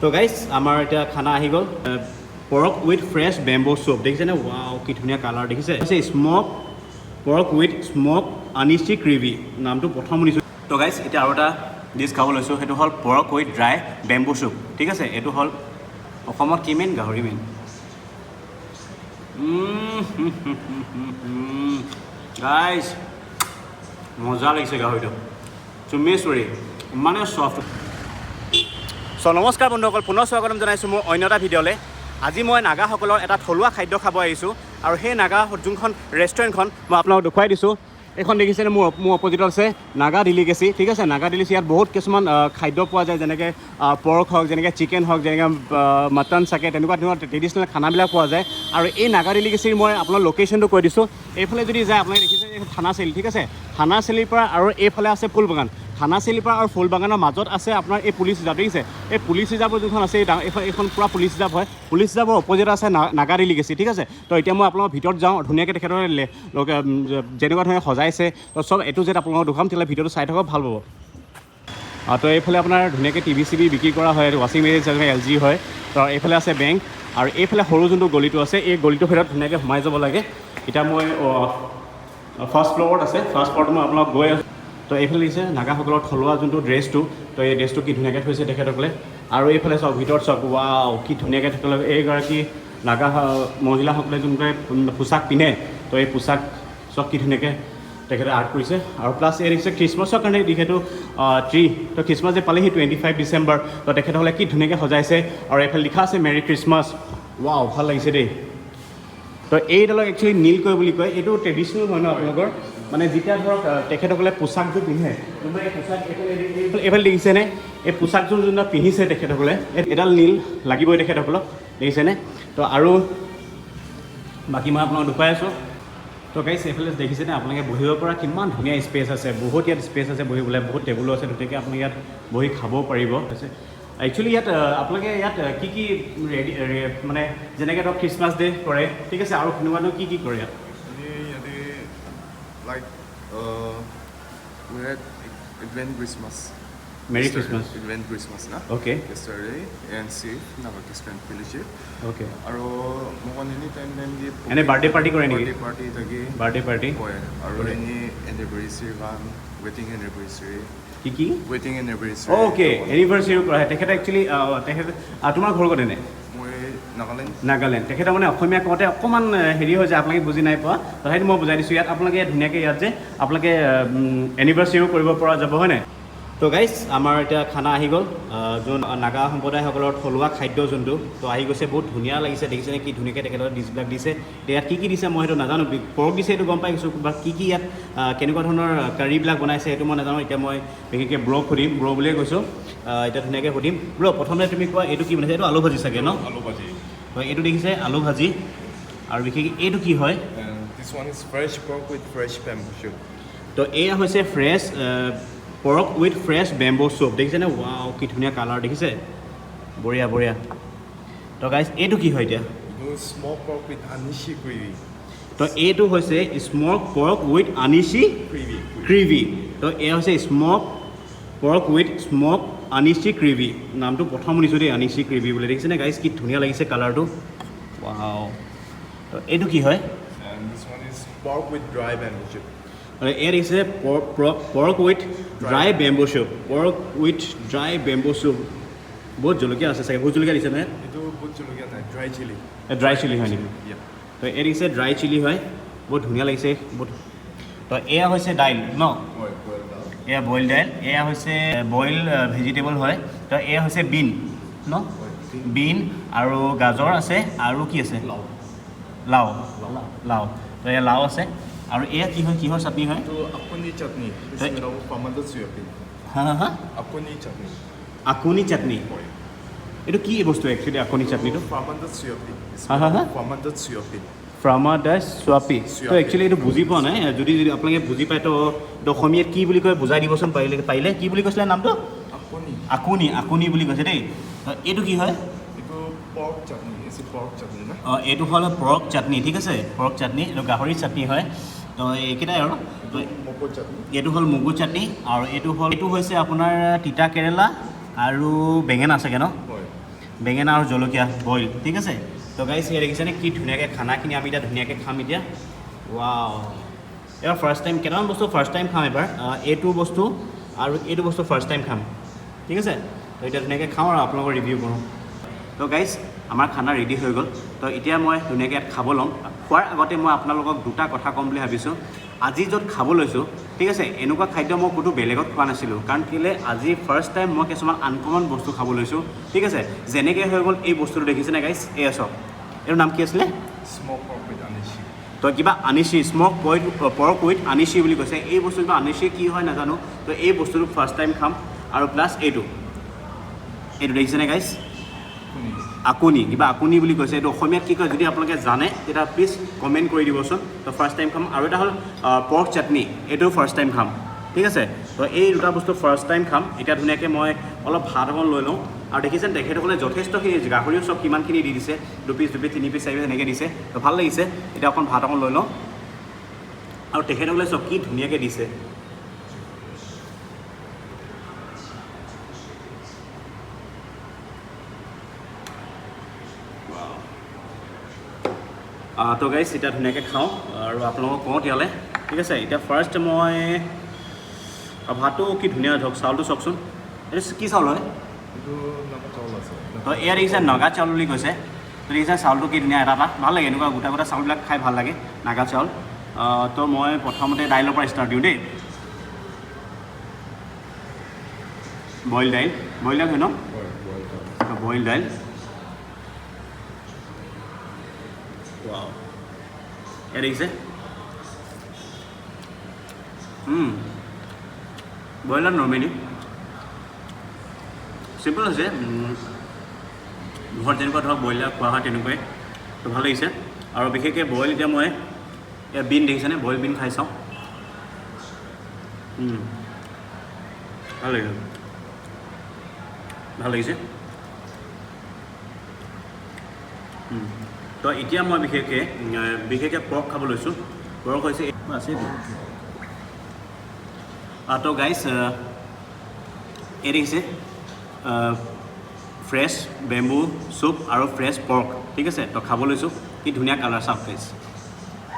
তো গাইজ আমাৰ এতিয়া খানা আহি গ'ল pork with fresh bamboo shoot দেখিছেনে ৱাও কি ধুনীয়া কালাৰ দেখিছে smoke pork with smoke anishi gravy নামটো প্ৰথম শুনিছোঁ তো গাইজ এতিয়া আৰু এটা ডিছ খাব লৈছোঁ সেইটো হ'ল পৰ্ক উইথ ড্ৰাই বেম্বো চুপ ঠিক আছে এইটো হ'ল অসমত কি মেইন গাহৰি মেইন গাইজ মজা লাগিছে গাহৰিটো চুমেশ্বৰী ইমানে চফ্ট চ' নমস্কাৰ বন্ধুসকল পুনৰ স্বাগতম জনাইছোঁ মোৰ অন্য এটা ভিডিঅ'লৈ আজি মই নাগাসকলৰ এটা থলুৱা খাদ্য খাব আহিছোঁ আৰু সেই নাগা যোনখন ৰেষ্টুৰেণ্টখন মই আপোনালোকক দেখুৱাই দিছোঁ এইখন দেখিছেনে মোৰ অপজিটত আছে নাগা ডেলিকেচি ঠিক আছে নাগা ডেলিকেচি ইয়াত বহুত কিছুমান খাদ্য পোৱা যায় যেনেকৈ পৰ্ক হওক যেনেকৈ চিকেন হওক যেনেকৈ মটন চাকে তেনেকুৱা ধৰণৰ ট্ৰেডিশ্যনেল খানাবিলাক পোৱা যায় আৰু এই নাগা ডেলিকেচিৰ মই আপোনাৰ লোকেশ্যনটো কৈ দিছোঁ এইফালে যদি যায় আপোনালোকে দেখিছে থানাচালি ঠিক আছে থানাচালিৰ পৰা আৰু এইফালে আছে ফুলবাগান থানাচালিৰ পৰা আৰু ফুলবাগানৰ মাজত আছে আপোনাৰ এই পুলিচ ৰিজাৰ্ভ দেখিছে এই পুলিচ ৰিজাৰ্ভৰ যোনখন আছে এইখন পূৰা পুলিচ ৰিজাৰ্ভ হয় পুলিচ ৰিজাৰ্ভৰ অপজিট আছে নাগা ডেলিকেচি ঠিক আছে তো এতিয়া মই আপোনালোকৰ ভিতৰত যাওঁ ধুনীয়াকৈ তেখেতৰ যেনেকুৱা ধৰণে সজাইছে তো চব এইটো জেড আপোনালোকক দেখুৱাম তেতিয়াহ'লে ভিডিঅ'টো চাই থাকক ভাল পাব তো এইফালে আপোনাৰ ধুনীয়াকৈ টিভি চিভি বিক্ৰী কৰা হয় ৱাশ্বিং মেচিন যেনেকৈ LG হয় তো এইফালে আছে বেংক আৰু এইফালে সৰু যোনটো গলিটো আছে এই গলিটোৰ ভিতৰত ধুনীয়াকৈ সোমাই যাব লাগে এতিয়া মই ফাৰ্ষ্ট ফ্ল'ৰত আছে ফাৰ্ষ্ট ফ্ল'ৰত মই আপোনালোক গৈ আছোঁ তো এইফালে দিছে নাগাসকলৰ থলুৱা যোনটো ড্ৰেছটো তো এই ড্ৰেছটো কি ধুনীয়াকৈ থৈছে তেখেতসকলে আৰু এইফালে চাওক ভিতৰত চাওক ৱাও কি ধুনীয়াকৈ তেখেতসকলে এইগৰাকী নাগা মহিলাসকলে যোনকৈ পোচাক পিন্ধে তো এই পোচাক চব কি ধুনীয়াকৈ তেখেতে আৰ্ট কৰিছে আৰু প্লাছ এই দেখিছে খ্ৰীষ্টমাছৰ কাৰণে যিহেতু ট্ৰি তো খ্ৰীষ্টমাছ যে পালেহি 25 ডিচেম্বৰ তো তেখেতসকলে কি ধুনীয়াকৈ সজাইছে আৰু এইফালে লিখা আছে মেৰী খ্ৰীষ্টমাছ ৱাও ভাল লাগিছে দেই তো এইডালক একচুৱেলি নীলকৈ বুলি কয় এইটো ট্ৰেডিশ্যনেল হয় ন আপোনালোকৰ মানে যেতিয়া ধৰক তেখেতসকলে পোচাকযোৰ পিন্ধে এই পোচাক এইফালে দেখিছেনে এই পোচাকযোৰ যোনটো পিন্ধিছে তেখেতসকলে এডাল নীল লাগিবই তেখেতসকলক দেখিছেনে তো আৰু বাকী মই আপোনাক দেখুৱাই আছোঁ তো গাইছ এইফালে দেখিছেনে আপোনালোকে বহিব পৰা কিমান ধুনীয়া স্পেচ আছে বহুত ইয়াত স্পেচ আছে বহিবলৈ বহুত টেবুলো আছে ধুনীয়াকৈ আপোনালোকে ইয়াত বহি খাব পাৰিব একচুৱেলি ইয়াত আপোনালোকে ইয়াত কি কি মানে যেনেকৈ ধৰক খ্ৰীষ্টমাছ ডে কৰে ঠিক আছে আৰু কোনোবানো কি কি কৰে ইয়াত Like we had event Christmas. Merry Christmas. Event Christmas na. Okay. Yesterday and see naga Christian fellowship. Okay. Aro mokon any time di. Any birthday party kore niki? Birthday party tagi. Birthday party. Hoy. Aro any anniversary one, wedding anniversary. Kiki? Wedding anniversary. Okay. Anniversary kora hai. Tekhete actually tekhete tomar ghor kore ne. Nagaland তেখেতে মানে অসমীয়া কওঁতে অকণমান হেৰি হৈ যায় আপোনালোকে বুজি নাই পোৱা তথাপিতো মই বুজাই দিছোঁ ইয়াত আপোনালোকে ধুনীয়াকৈ ইয়াত যে আপোনালোকে এনিভাৰ্চাৰীও কৰিব পৰা যাব হয় নাই তো গাইজ আমাৰ এতিয়া খানা আহি গ'ল যোন নাগা সম্প্ৰদায়সকলৰ থলুৱা খাদ্য যোনটো তো আহি গৈছে বহুত ধুনীয়া লাগিছে দেখিছেনে কি ধুনীয়াকৈ তেখেতৰ ডিছবিলাক দিছে ইয়াত কি কি দিছে মই সেইটো নাজানো পৰ্ক দিছে সেইটো গম পাইছোঁ বা কি কি ইয়াত কেনেকুৱা ধৰণৰ কাৰীবিলাক বনাইছে সেইটো মই নাজানো এতিয়া মই বিশেষকৈ ব্ৰক সুধিম ব্ৰ বুলিয়ে কৈছোঁ এতিয়া ধুনীয়াকৈ সুধিম ব্ৰ প্ৰথমতে তুমি কোৱা এইটো কি বনাইছে এইটো আলু ভাজি চাগে ন আলু ভাজি হয় এইটো দেখিছে আলু ভাজি আৰু বিশেষকৈ এইটো কি হয় This one is fresh pork with fresh bamboo shoot. তো এয়া হৈছে fresh pork with fresh bamboo shoot দেখিছেনে ৱাও কি ধুনীয়া কালাৰ দেখিছে বঢ়িয়া বঢ়িয়া তো গাইজ এইটো কি হয় এতিয়া Smoked pork with anishi gravy. তো এইটো হৈছে smoke pork with anishi gravy তো এয়া হৈছে smoke pork with smoke anishi gravy নামটো প্ৰথম শুনিছোঁ দেই আনিচি গ্ৰেভি বুলি দেখিছেনে গাইজ কি ধুনীয়া লাগিছে কালাৰটো ৱাও তো এইটো কি হয় And this one is pork with dry bamboo shoot. এয়া দেখিছে pork with dry bamboo shoot pork with dry bamboo shoot বহুত জলকীয়া আছে চাগে বহুত জলকীয়া দিছে নহয় Itu বহুত জলকীয়া নাই dry chili. ড্ৰাই চিলি হয় নেকি Yeah. তো এয়া দেখিছে ড্ৰাই চিলি হয় বহুত ধুনীয়া লাগিছে বহুত তো এয়া হৈছে দাইল ন এয়া বইল দাইল এয়া হৈছে বইল ভেজিটেবল হয় তো এয়া হৈছে বিন ন বিন আৰু গাজৰ আছে আৰু কি আছে লাও লাও তো এয়া লাও আছে আৰু এয়া কি হয় কিহৰ চাটনি হয় Itu akuni chutney. This is made of fermented soybean. হা হা হা Akuni chutney. আকুনি চাটনি এইটো কি বস্তু একচুৱেলি আকুনি চাটনিটো Fermented soybean. হা হা হা Fermented soybean. ফ্ৰামাডাছ চুৱাপি তো একচুৱেলি এইটো বুজি পোৱা নাই যদি আপোনালোকে বুজি পায় তো অসমীয়াত কি বুলি কয় বুজাই দিবচোন পাৰিলে কি বুলি কৈছিলে নামটো Akuni. আকুনি আকুনি বুলি কৈছে দেই এইটো কি হয় Itu pork chutney. It's a pork chutney na. এইটো হ'ল পৰ্ক চাটনি ঠিক আছে পৰ্ক চাটনি এইটো গাহৰিৰ চাটনি হয় তো এইকেইটাই আৰু তো Moko chutney. এইটো হ'ল মগু চাটনি আৰু এইটো হৈছে আপোনাৰ তিতা কেৰেলা আৰু বেঙেনা চাগে ন Hoy. বেঙেনা আৰু জলকীয়া বইল ঠিক আছে তো গাইছ ইয়াত দেখিছেনে কি ধুনীয়াকৈ খানাখিনি আমি এতিয়া ধুনীয়াকৈ খাম এতিয়া ৱাও এবাৰ ফাৰ্ষ্ট টাইম কেইটামান বস্তু ফাৰ্ষ্ট টাইম খাম এবাৰ এইটো বস্তু আৰু এইটো বস্তু ফাৰ্ষ্ট টাইম খাম ঠিক আছে তো এতিয়া ধুনীয়াকৈ খাওঁ আৰু আপোনালোকৰ ৰিভিউ কৰোঁ তো গাইছ আমাৰ খানা ৰেডি হৈ গ'ল তো এতিয়া মই ধুনীয়াকৈ ইয়াত খাব ল'ম খোৱাৰ আগতে মই আপোনালোকক দুটা কথা ক'ম বুলি ভাবিছোঁ আজি য'ত খাব লৈছোঁ ঠিক আছে এনেকুৱা খাদ্য মই ক'তো বেলেগত খোৱা নাছিলোঁ কাৰণ কেলৈ আজি ফাৰ্ষ্ট টাইম মই কিছুমান আনকমন বস্তু খাব লৈছোঁ ঠিক আছে যেনেকৈ হৈ গ'ল এই বস্তুটো দেখিছেনে গাইছ এয়া চাওক এইটোৰ নাম কি আছিলে Smoked pork with anishi. তো কিবা আনিছি স্মক পৰ্ক উইথ আনিছি বুলি কৈছে এই বস্তু কিবা আনিছি কি হয় নাজানো তো এই বস্তুটো ফাৰ্ষ্ট টাইম খাম আৰু প্লাছ এইটো দেখিছেনে গাইছ আকুনি কিবা আকুনি বুলি কৈছে এইটো অসমীয়াত কি কয় যদি আপোনালোকে জানে তেতিয়া প্লিজ কমেণ্ট কৰি দিবচোন তো ফাৰ্ষ্ট টাইম খাম আৰু এটা হ'ল পৰ্ক চাটনি এইটোও ফাৰ্ষ্ট টাইম খাম ঠিক আছে তো এই দুটা বস্তু ফাৰ্ষ্ট টাইম খাম এতিয়া ধুনীয়াকৈ মই অলপ ভাত অকণ লৈ লওঁ আৰু দেখিছেনে তেখেতসকলে যথেষ্টখিনি গাহৰিও চব কিমানখিনি দি দিছে 2 পিচ 3 পিচ 4 পিচ এনেকৈ দিছে তো ভাল লাগিছে এতিয়া অকণ ভাত অকণ লৈ লওঁ আৰু তেখেতসকলে চব কি ধুনীয়াকৈ দিছে তো গাইছ এতিয়া ধুনীয়াকৈ খাওঁ আৰু আপোনালোকক কওঁ তেতিয়াহ'লে ঠিক আছে এতিয়া ফাৰ্ষ্ট মই ভাতটো কি ধুনীয়া ধৰক চাউলটো চাওকচোন এইটো কি চাউল হয় তো এয়া দেখিছে নগা চাউল বুলি কৈছে তো দেখিছে চাউলটো কি ধুনীয়া এটা ভাল লাগে এনেকুৱা গোটা গোটা চাউলবিলাক খাই ভাল লাগে নাগা চাউল তো মই প্ৰথমতে দাইলৰ পৰা ষ্টাৰ্ট দিওঁ দেই বইল দাইল হয় ন বইল দাইল Wow. এয়া দেখিছে বইলাৰ নৰ্মেলি চিম্পল হৈছে ঘৰত যেনেকুৱা ধৰক ব্ৰইলাৰ খোৱা হয় তেনেকুৱাই তো ভাল লাগিছে আৰু বিশেষকৈ বইল এতিয়া মই এয়া বিন দেখিছেনে বইল বিন খাই চাওঁ ভাল লাগিছে তো এতিয়া মই বিশেষকৈ পৰ্ক খাব লৈছোঁ পৰ্ক হৈছে আছে তো গাইছ এই দেখিছে ফ্ৰেছ বেম্বু চুপ আৰু ফ্ৰেছ পৰ্ক ঠিক আছে তো খাব লৈছোঁ কি ধুনীয়া কালাৰ চাওক গাইছ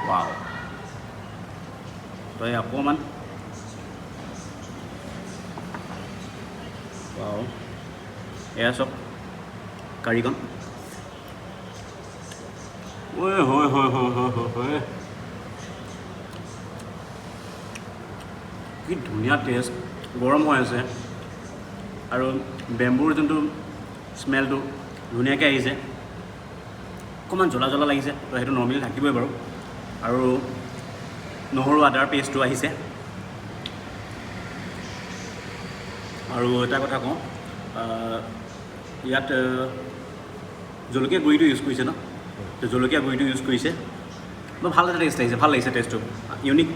ৱাও তো এই অকণমান ৱাও এয়া চাওক কাৰিকণ হয় কি ধুনীয়া টেষ্ট গৰম হৈ আছে আৰু বেম্বুৰ যোনটো স্মেলটো ধুনীয়াকৈ আহিছে অকণমান জ্বলা লাগিছে তো সেইটো নৰ্মেলি থাকিবই বাৰু আৰু নহৰু আদাৰ পেষ্টটো আহিছে আৰু এটা কথা কওঁ ইয়াত জলকীয়া গুড়িটো ইউজ কৰিছে ন তো জলকীয়া গুড়িটো ইউজ কৰিছে ভাল এটা টেষ্ট আহিছে ভাল লাগিছে টেষ্টটো ইউনিক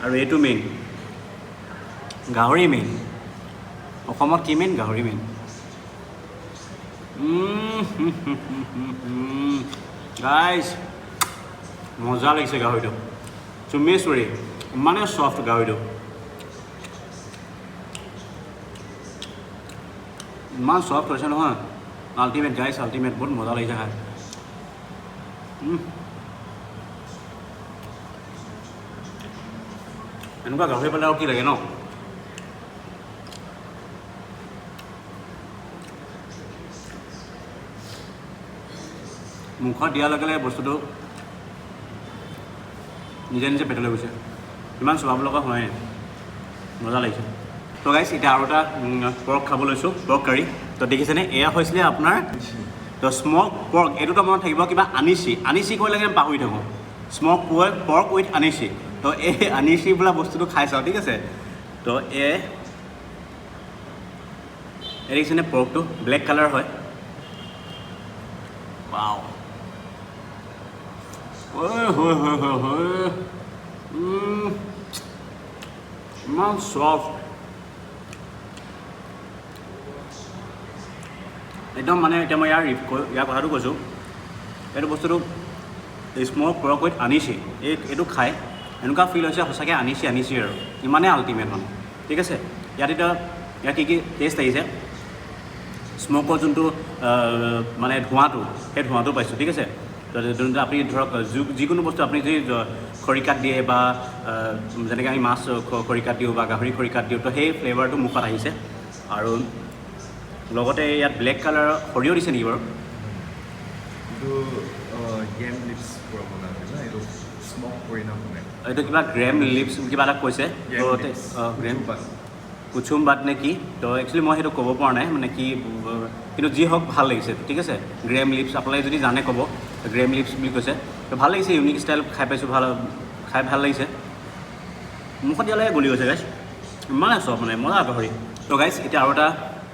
আৰু এইটো মেইন গাহৰি মেইন অসমত কি মেইন গাহৰি মেইন গাইছ মজা লাগিছে গাহৰিটো চুমেশ্বৰী ইমানে চফ্ট গাহৰিটো ইমান চফ্ট হৈছে নহয় আল্টিমেট গাইছ আল্টিমেট বহুত মজা লাগিছে খাই এনেকুৱা গাহৰি পালে আৰু কি লাগে ন মুখত দিয়াৰ লগে লগে বস্তুটো নিজে পেটলৈ গৈছে ইমান চলাব লগা হয় মজা লাগিছে তো গাইছ এতিয়া আৰু এটা পৰ্ক খাব লৈছোঁ পৰ্ক কাৰী তো দেখিছেনে এয়া হৈছিলে আপোনাৰ তো স্মক পৰ্ক এইটোতো মনত থাকিব কিবা আনিছি কৈ লাগে পাহৰি থাকোঁ স্মক পৰ্ক উইথ আনিছি তো এই আনিছি বোলা বস্তুটো খাই চাওঁ ঠিক আছে তো দেখিছেনে পৰ্কটো ব্লেক কালাৰ হয় ৱাও ইমান চফ্ট একদম মানে এতিয়া মই ইয়াৰ কথাটো কৈছোঁ এইটো বস্তুটো স্মক পৰ্ক উইথ আনিছি এইটো খাই এনেকুৱা ফিল হৈছে সঁচাকৈ আনিছি আৰু ইমানেই আল্টিমেট মানে ঠিক আছে ইয়াত কি টেষ্ট আহিছে স্ম'কৰ যোনটো মানে ধোঁৱাটো সেই ধোঁৱাটো পাইছোঁ ঠিক আছে তো আপুনি ধৰক যিকোনো বস্তু আপুনি যদি খৰিকাত দিয়ে বা যেনেকৈ আমি মাছ খৰিকাত দিওঁ বা গাহৰি খৰিকাত দিওঁ তো সেই ফ্লেভাৰটো মুখত আহিছে আৰু লগতে ইয়াত ব্লেক কালাৰৰ সৰিয়হ দিছে নেকি বাৰু এইটো গেম লিপছ পৰা বনাই ন এইটো স্মক কৰি নবনাই এইটো কিবা গ্ৰেম লিপছ কিবা এটা কৈছে গ্ৰেম কুচুম বাট নে কি তো একচুৱেলি মই সেইটো ক'ব পৰা নাই মানে কি কিন্তু যি হওক ভাল লাগিছে ঠিক আছে গ্ৰেম লিপছ আপোনালোকে যদি জানে ক'ব গ্ৰেম লিপছ বুলি কৈছে তো ভাল লাগিছে ইউনিক ষ্টাইল খাই পাইছোঁ খাই ভাল লাগিছে মুখত দিয়ালৈকে গলি গৈছে গাইছ ইমানে চব মানে মজা গাহৰি তো গাইছ এতিয়া আৰু এটা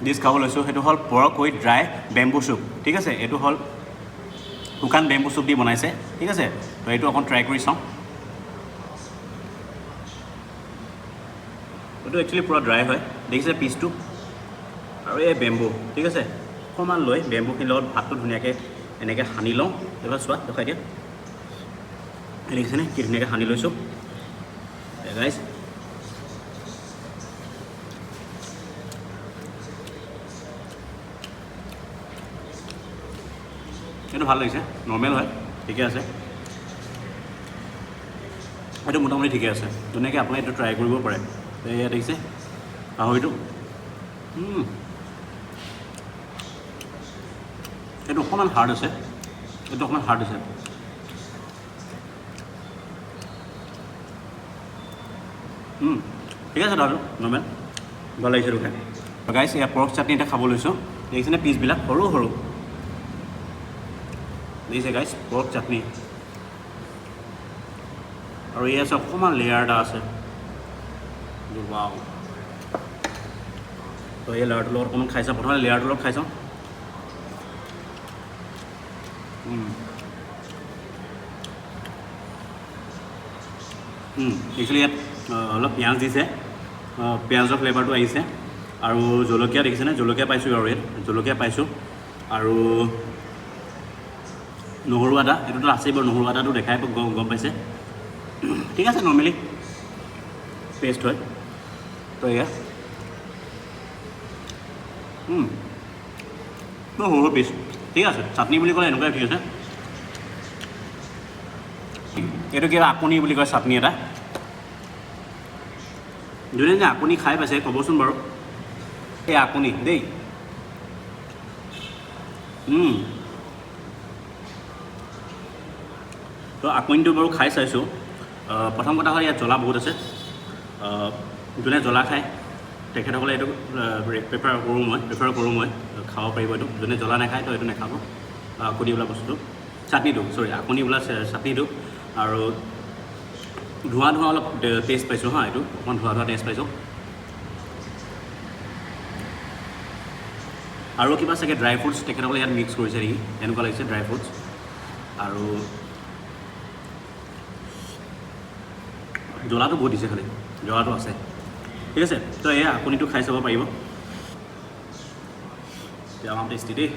ডিছ খাব লৈছোঁ সেইটো হ'ল পৰ্ক উইথ ড্ৰাই বেম্বু চুপ ঠিক আছে এইটো হ'ল শুকান বেম্বু চুপ দি বনাইছে ঠিক আছে তো এইটো অকণ ট্ৰাই কৰি চাওঁ এইটো একচুৱেলি পূৰা ড্ৰাই হয় দেখিছে পিচটো আৰু এই বেম্বু ঠিক আছে অকণমান লৈ বেম্বুখিনিৰ লগত ভাতটো ধুনীয়াকৈ এনেকৈ সানি লওঁ এবাৰ চোৱা দেখাই দিয়া দেখিছেনে কি ধুনীয়াকৈ সানি লৈছোঁ গাইছ এইটো ভাল লাগিছে নৰ্মেল হয় ঠিকে আছে এইটো মোটামুটি ঠিকে আছে ধুনীয়াকৈ আপুনি এইটো ট্ৰাই কৰিব পাৰে এয়া দেখিছে গাহৰিটো এইটো অকণমান হাৰ্ড আছে ঠিক আছে দাদা নৰ্মেল ভাল লাগিছে এইটো খাই গাইছ এয়া পৰ্ক চাটনি এটা খাব লৈছোঁ দেখিছেনে পিচবিলাক সৰু সৰু দেখিছে গাইছ পৰ্ক চাটনি আৰু এয়া আছে অকণমান লেয়াৰ এটা আছে ৱাও তো এই লেয়াৰটোৰ লগত অকণমান খাই চাওঁ প্ৰথমে লেয়াৰটোৰ লগত খাই চাওঁ একচুৱেলি ইয়াত অলপ পিঁয়াজ দিছে পিঁয়াজৰ ফ্লেভাৰটো আহিছে আৰু জলকীয়া দেখিছেনে জলকীয়া পাইছোঁ আৰু ইয়াত জলকীয়া পাইছোঁ আৰু নহৰু আদা এইটোতো আছেই বাৰু নহৰু আদাটো দেখাই গম পাইছে ঠিক আছে নৰ্মেলি পেষ্ট হয় তো এয়া সৰু পিচ ঠিক আছে চাটনি বুলি ক'লে এনেকুৱাই ঠিক আছে এইটো কিবা আপুনি বুলি কয় চাটনি এটা যোনে যে আপুনি খাই পাইছে ক'বচোন বাৰু এই আপুনি দেই তো আপুনিটো বাৰু খাই চাইছোঁ প্ৰথম কথা হ'ল ইয়াত জ্বলা বহুত আছে যোনে জ্বলা খায় তেখেতসকলে এইটো প্ৰিফাৰ কৰোঁ মই খাব পাৰিব এইটো যোনে জ্বলা নাখায় তো এইটো নাখাব আপুনি বোলা বস্তুটো চাটনিটো আপুনি বোলা চাটনিটো আৰু ধোঁৱা অলপ টেষ্ট পাইছোঁ হা এইটো অকণমান ধোঁৱা টেষ্ট পাইছোঁ আৰু কিবা চাগে ড্ৰাই ফ্ৰুটছ তেখেতসকলে ইয়াত মিক্স কৰিছে নেকি এনেকুৱা লাগিছে ড্ৰাই ফ্ৰুটছ আৰু জ্বলাটো বহুত দিছে খালি জ্বলাটো আছে ঠিক আছে তো এয়া আপুনিটো খাই চাব পাৰিব আমাৰ টেষ্টি দেই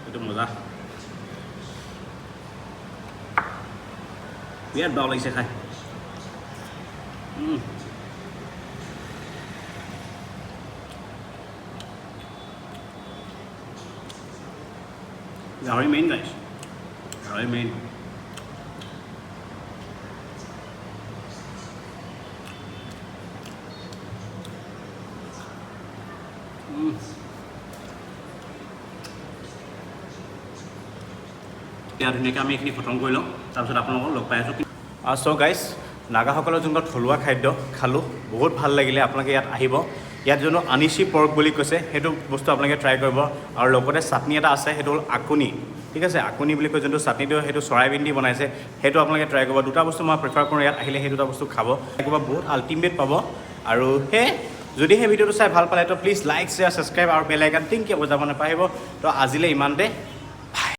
এইটো মজা বিৰাট ভাল লাগিছে খাই গাহৰি মেইন গাইছ গাহৰি মেইন এতিয়া ধুনীয়াকৈ আমি এইখিনি খতম কৰি লওঁ তাৰপিছত আপোনালোকক লগ পাই আছোঁ চ' গাইছ নাগাসকলৰ যোনটো থলুৱা খাদ্য খালোঁ বহুত ভাল লাগিলে আপোনালোকে ইয়াত আহিব ইয়াত যোনটো আনিচি পৰ্ক বুলি কৈছে সেইটো বস্তু আপোনালোকে ট্ৰাই কৰিব আৰু লগতে চাটনি এটা আছে সেইটো হ'ল আকুনি ঠিক আছে আকুনি বুলি কয় যোনটো চাটনিটো সেইটো চৰাইবিন দি বনাইছে সেইটো আপোনালোকে ট্ৰাই কৰিব দুটা বস্তু মই প্ৰিফাৰ কৰোঁ ইয়াত আহিলে সেই দুটা বস্তু খাব কিবা বহুত আল্টিমেট পাব আৰু যদি সেই ভিডিঅ'টো চাই ভাল পালে তো প্লিজ লাইক শ্বেয়াৰ ছাবস্ক্ৰাইব আৰু বেল আইকন টিংকৈ বজাব নাপাহৰিব তো আজিলৈ ইমানতে